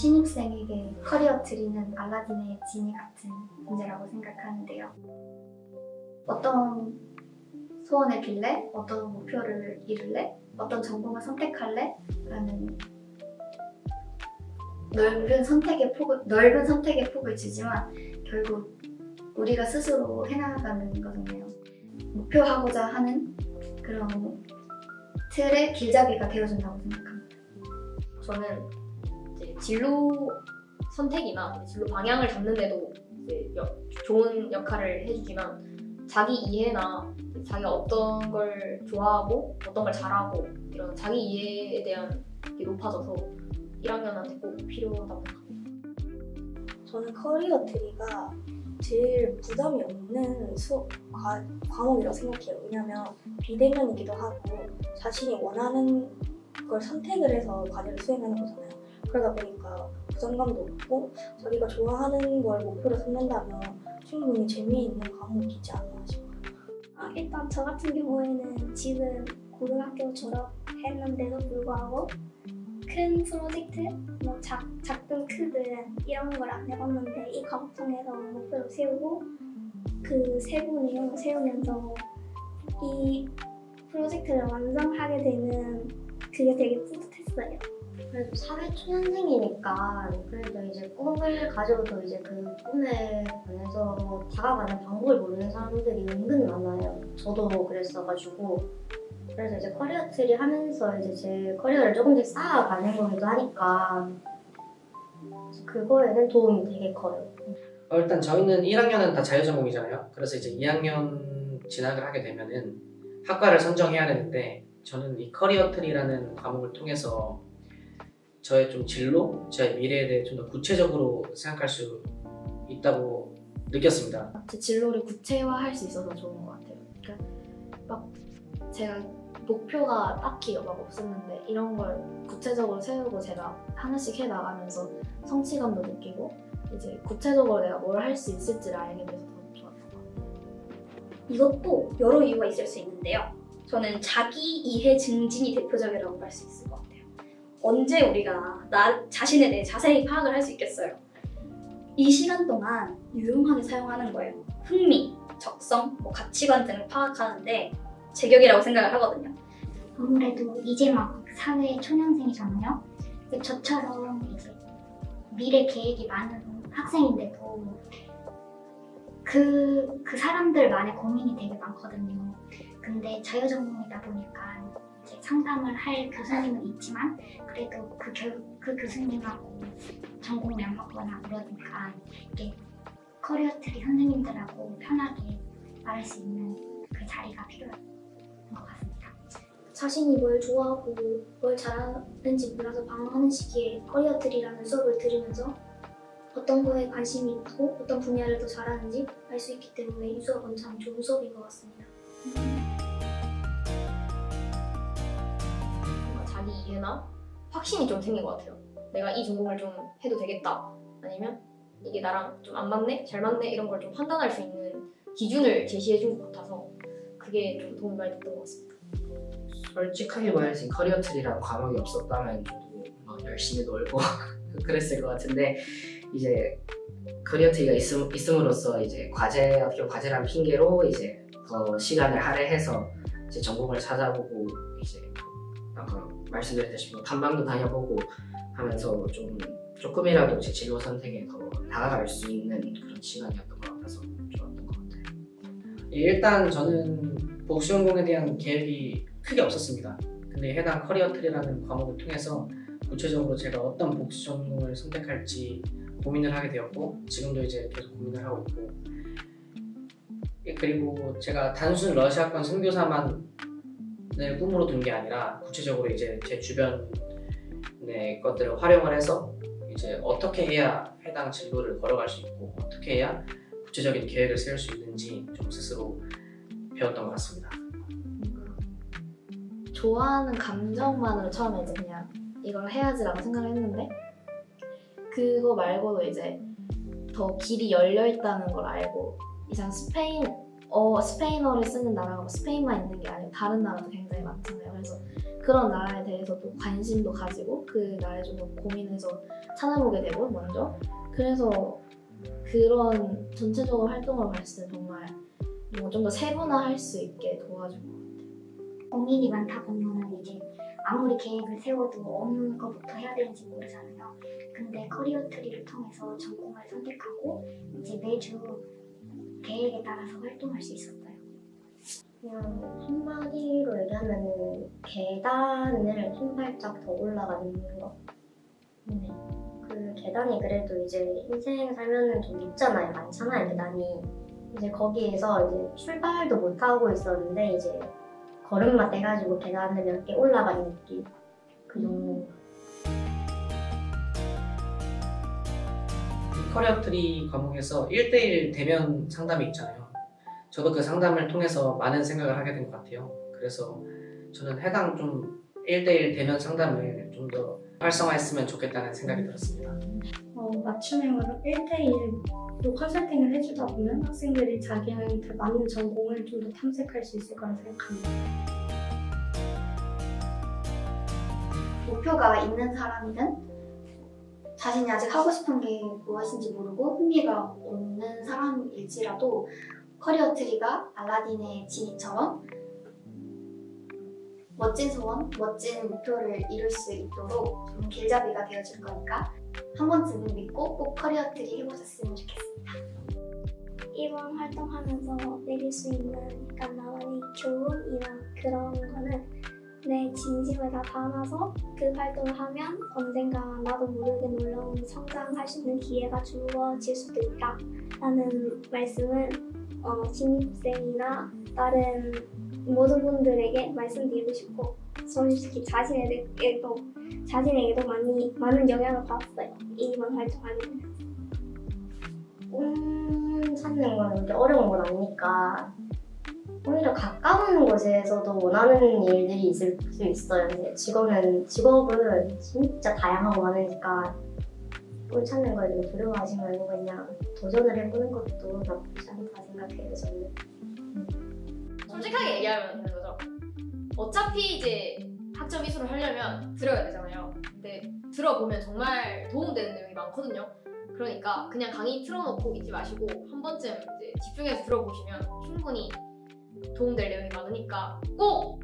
신입생에게 커리어 트리는 알라딘의 지니 같은 문제라고 생각하는데요. 어떤 소원을 빌래? 어떤 목표를 이룰래? 어떤 전공을 선택할래? 라는 넓은 선택의 폭을 주지만 결국 우리가 스스로 해나가는 거잖아요. 목표하고자 하는 그런 틀의 길잡이가 되어준다고 생각합니다. 저는 이제 진로 선택이나 진로 방향을 잡는데도 이제 좋은 역할을 해주지만 자기 이해나 자기가 어떤 걸 좋아하고 어떤 걸 잘하고 이런 자기 이해에 대한 게 높아져서 1학년한테 꼭 필요하다고 생각합니다. 저는 커리어 트리가 제일 부담이 없는 과목이라고 생각해요. 왜냐면 비대면이기도 하고 자신이 원하는 걸 선택을 해서 과제를 수행하는 거잖아요. 그러다 보니까 부담감도 없고 자기가 좋아하는 걸 목표로 삼는다면 충분히 재미있는 과목이지 않나 싶어요. 일단 저 같은 경우에는 지금 고등학교 졸업했는데도 불구하고 큰 프로젝트, 뭐 작든 크든 이런 걸 안 해봤는데 이 과목 통해서 목표를 세우고 그 세부 내용을 세우면서 이 프로젝트를 완성하게 되는 그게 되게 뿌듯했어요. 그래도 사회초년생이니까 그래도 이제 꿈을 가져도 이제 그 꿈에 관해서 다가가는 방법을 모르는 사람들이 은근 많아요. 저도 그랬어가지고 그래서 이제 커리어 트리 하면서 이제 제 커리어를 조금씩 쌓아가는 거기도 하니까 그거에는 도움이 되게 커요. 일단 저희는 1학년은 다 자유전공이잖아요. 그래서 이제 2학년 진학을 하게 되면은 학과를 선정해야 되는데 저는 이 커리어 트리라는 과목을 통해서 저의 좀 진로, 저의 미래에 대해 좀 더 구체적으로 생각할 수 있다고 느꼈습니다. 제 진로를 구체화할 수 있어서 좋은 것 같아요. 그러니까 막 제가 목표가 딱히 막 없었는데 이런 걸 구체적으로 세우고 제가 하나씩 해나가면서 성취감도 느끼고 이제 구체적으로 내가 뭘 할 수 있을지를 알게 돼서 더 좋았던 것 같아요. 이것도 여러 이유가 있을 수 있는데요. 저는 자기 이해 증진이 대표적이라고 할 수 있을 것 같아요. 언제 우리가 나 자신에 대해 자세히 파악을 할 수 있겠어요? 이 시간 동안 유용하게 사용하는 거예요. 흥미, 적성, 가치관 등을 파악하는데 제격이라고 생각을 하거든요. 아무래도 이제 막 사회 초년생이잖아요. 저처럼 이제 미래 계획이 많은 학생인데도 그 사람들만의 고민이 되게 많거든요. 근데 자유전공이다 보니까 이제 상담을 할 교수님은 있지만 그래도 그 교수님하고 전공이 안 맞거나 그러니까 이게 커리어 트리 선생님들하고 편하게 말할 수 있는 그 자리가 필요한 것 같습니다. 자신이 뭘 좋아하고 뭘 잘하는지 몰라서 방황하는 시기에 커리어 트리라는 수업을 들으면서 어떤 거에 관심이 있고 어떤 분야를 더 잘하는지 알 수 있기 때문에 이 수업은 참 좋은 수업인 것 같습니다. 자기 이해나 확신이 좀 생긴 것 같아요. 내가 이 전공을 좀 해도 되겠다. 아니면 이게 나랑 좀 안 맞네? 잘 맞네? 이런 걸 좀 판단할 수 있는 기준을 제시해 준 것 같아서 그게 좀 도움이 많이 됐던 것 같습니다. 솔직하게 말해서 커리어 트리라는 과목이 없었다면 저도 막 열심히 놀고 그랬을 것 같은데 이제 커리어 트리가 있음으로써 이제 과제라는 핑계로 이제 더 시간을 할애해서 이제 전공을 찾아보고 이제 아까 말씀드렸다시피 탐방도 다녀보고 하면서 조금이라도 제 진로 선택에 더 다가갈 수 있는 그런 시간이었던 것 같아서 좋았던 것 같아요. 일단 저는 복수 전공에 대한 계획이 크게 없었습니다. 근데 해당 커리어 트리라는 과목을 통해서 구체적으로 제가 어떤 복수 전공을 선택할지 고민을 하게 되었고 지금도 이제 계속 고민을 하고 있고 그리고 제가 단순 러시아권 선교사만을 꿈으로 둔 게 아니라 구체적으로 이제 제 주변의 것들을 활용을 해서 이제 어떻게 해야 해당 진로를 걸어갈 수 있고 어떻게 해야 구체적인 계획을 세울 수 있는지 좀 스스로 배웠던 것 같습니다. 좋아하는 감정만으로 처음에 이제 그냥 이걸 해야지라고 생각을 했는데 그거 말고도 이제 더 길이 열려있다는 걸 알고 이상 스페인어를 쓰는 나라가 스페인만 있는 게 아니고 다른 나라도 굉장히 많잖아요. 그래서 그런 나라에 대해서도 관심도 가지고 그 나라에 좀 더 고민해서 찾아보게 되고 먼저 그래서 그런 전체적으로 활동을 봤을 때 정말 좀 더 세분화할 수 있게 도와준 것 같아요. 고민이 많다 보면 이제 아무리 계획을 세워도 어느 것부터 해야 되는지 모르잖아요. 근데 커리어 트리를 통해서 전공을 선택하고 이제 매주 계획에 따라서 활동할 수 있었어요. 그냥 한마디로 얘기하면 계단을 한 발짝 더 올라가는 거. 그 계단이 그래도 이제 인생 살면은 좀 높잖아요. 많잖아요, 계단이. 이제 거기에서 이제 출발도 못 하고 있었는데 이제 걸음마 떼가지고 계단을 몇 개 올라가는 느낌. 그 정도. 커리어 트리 과목에서 1대1 대면 상담이 있잖아요. 저도 그 상담을 통해서 많은 생각을 하게 된 것 같아요. 그래서 저는 해당 좀 1대1 대면 상담을 좀 더 활성화했으면 좋겠다는 생각이 들었습니다. 맞춤형으로 1대1로 컨설팅을 해주다 보면 학생들이 자기한테 맞는 전공을 좀 더 탐색할 수 있을 거라 생각합니다. 목표가 있는 사람이든 자신이 아직 하고 싶은 게 무엇인지 모르고 흥미가 없는 사람일지라도 커리어 트리가 알라딘의 지니처럼 멋진 소원, 멋진 목표를 이룰 수 있도록 좀 길잡이가 되어줄 거니까 한 번쯤은 믿고 꼭 커리어 트리 해보셨으면 좋겠습니다. 이번 활동하면서 내릴 수 있는 약간 나만의 교훈이나 그런 거는 내 진심을 다 담아서 그 활동을 하면 언젠가 나도 모르게 놀라운 성장할 수 있는 기회가 주어질 수도 있다 라는 말씀은 신입생이나 다른 모든 분들에게 말씀드리고 싶고 솔직히 자신에게도 많은 영향을 받았어요. 이번 활동하면서. 꿈 찾는 건 이렇게 어려운 건 아니니까 오히려 가까운 곳에서도 원하는 일들이 있을 수 있어요. 근데 직업은 진짜 다양하고 많으니까 꿈 찾는 걸 좀 두려워하지 말고 그냥 도전을 해보는 것도 나쁘지 않다 생각해요, 저는. 솔직하게 얘기하면 되는 거죠. 어차피 이제 학점 이수를 하려면 들어야 되잖아요. 근데 들어보면 정말 도움되는 내용이 많거든요. 그러니까 그냥 강의 틀어놓고 있지 마시고 한 번쯤 이제 집중해서 들어보시면 충분히 도움될 내용이 많으니까 꼭